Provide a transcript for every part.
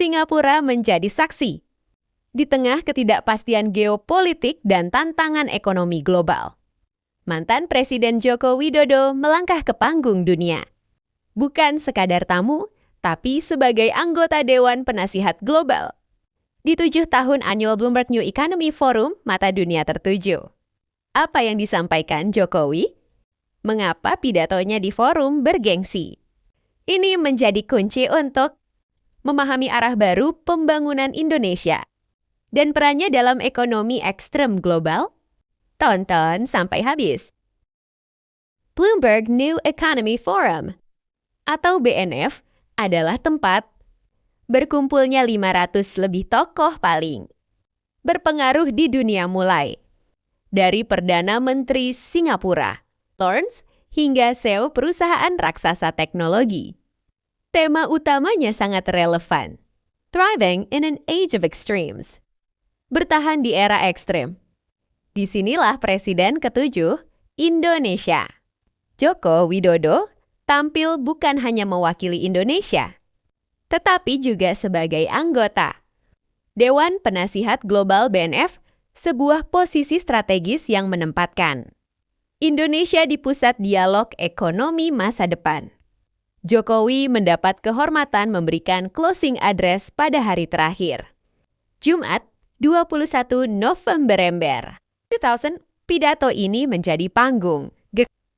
Singapura menjadi saksi di tengah ketidakpastian geopolitik dan tantangan ekonomi global. Mantan Presiden Joko Widodo melangkah ke panggung dunia. Bukan sekadar tamu, tapi sebagai anggota Dewan Penasihat Global. Di 7 tahun annual Bloomberg New Economy Forum, mata dunia tertuju. Apa yang disampaikan Jokowi? Mengapa pidatonya di forum bergengsi? Ini menjadi kunci untuk memahami arah baru pembangunan Indonesia dan perannya dalam ekonomi ekstrem global. Tonton sampai habis. Bloomberg New Economy Forum atau BNF adalah tempat berkumpulnya 500 lebih tokoh paling berpengaruh di dunia, mulai dari Perdana Menteri Singapura, Lawrence, hingga CEO perusahaan raksasa teknologi. Tema utamanya sangat relevan. Thriving in an Age of Extremes. Bertahan di era ekstrem. Disinilah Presiden ke-7 Indonesia, Joko Widodo, tampil bukan hanya mewakili Indonesia, tetapi juga sebagai anggota Dewan Penasihat Global BNF, sebuah posisi strategis yang menempatkan Indonesia di pusat dialog ekonomi masa depan. Jokowi mendapat kehormatan memberikan closing address pada hari terakhir, Jumat 21 November 2000. Pidato ini menjadi panggung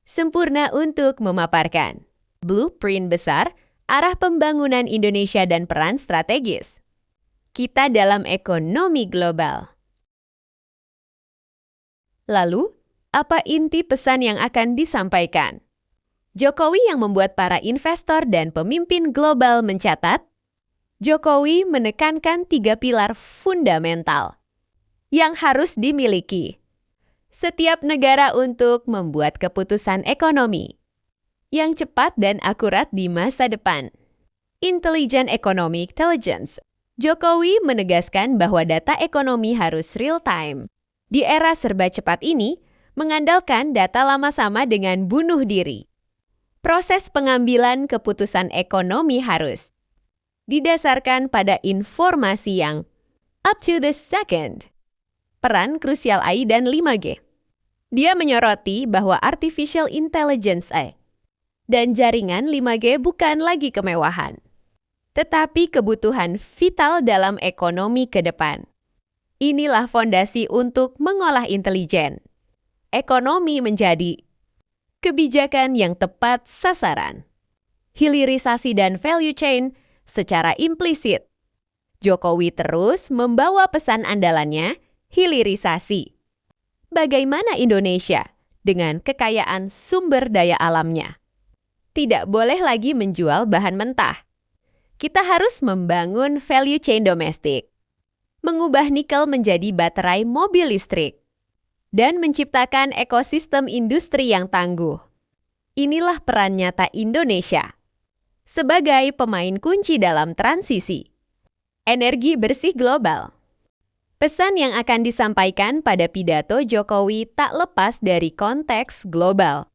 sempurna untuk memaparkan blueprint besar arah pembangunan Indonesia dan peran strategis kita dalam ekonomi global. Lalu, apa inti pesan yang akan disampaikan? Jokowi yang membuat para investor dan pemimpin global mencatat, Jokowi menekankan 3 pilar fundamental yang harus dimiliki setiap negara untuk membuat keputusan ekonomi yang cepat dan akurat di masa depan. Intelligent Economic Intelligence. Jokowi menegaskan bahwa data ekonomi harus real-time. Di era serba cepat ini, mengandalkan data lama sama dengan bunuh diri. Proses pengambilan keputusan ekonomi harus didasarkan pada informasi yang up to the second. Peran krusial AI dan 5G. Dia menyoroti bahwa artificial intelligence AI dan jaringan 5G bukan lagi kemewahan, tetapi kebutuhan vital dalam ekonomi ke depan. Inilah fondasi untuk mengolah intelijen ekonomi menjadi kebijakan yang tepat sasaran. Hilirisasi dan value chain secara implisit. Jokowi terus membawa pesan andalannya, hilirisasi. Bagaimana Indonesia dengan kekayaan sumber daya alamnya? Tidak boleh lagi menjual bahan mentah. Kita harus membangun value chain domestik, mengubah nikel menjadi baterai mobil listrik, dan menciptakan ekosistem industri yang tangguh. Inilah peran nyata Indonesia sebagai pemain kunci dalam transisi energi bersih global. Pesan yang akan disampaikan pada pidato Jokowi tak lepas dari konteks global.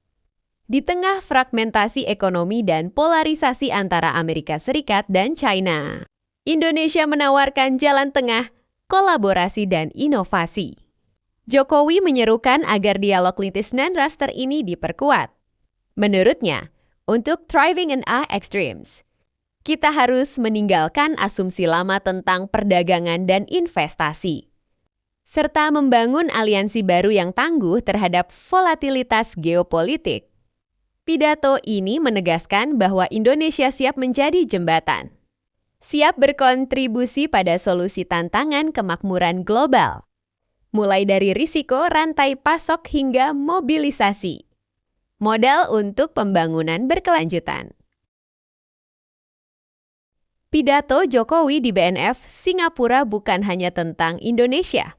Di tengah fragmentasi ekonomi dan polarisasi antara Amerika Serikat dan China, Indonesia menawarkan jalan tengah, kolaborasi, dan inovasi. Jokowi menyerukan agar dialog lintas non-raster ini diperkuat. Menurutnya, untuk thriving in a extremes, kita harus meninggalkan asumsi lama tentang perdagangan dan investasi, serta membangun aliansi baru yang tangguh terhadap volatilitas geopolitik. Pidato ini menegaskan bahwa Indonesia siap menjadi jembatan, siap berkontribusi pada solusi tantangan kemakmuran global, mulai dari risiko rantai pasok hingga mobilisasi modal untuk pembangunan berkelanjutan. Pidato Jokowi di BNF Singapura bukan hanya tentang Indonesia.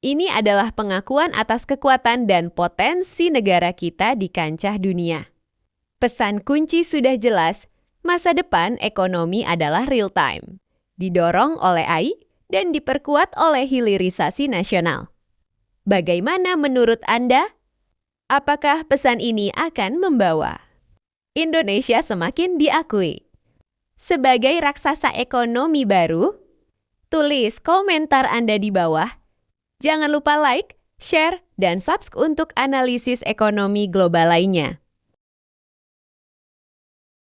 Ini adalah pengakuan atas kekuatan dan potensi negara kita di kancah dunia. Pesan kunci sudah jelas, masa depan ekonomi adalah real time, didorong oleh AI dan diperkuat oleh hilirisasi nasional. Bagaimana menurut Anda? Apakah pesan ini akan membawa Indonesia semakin diakui sebagai raksasa ekonomi baru? Tulis komentar Anda di bawah. Jangan lupa like, share, dan subscribe untuk analisis ekonomi global lainnya.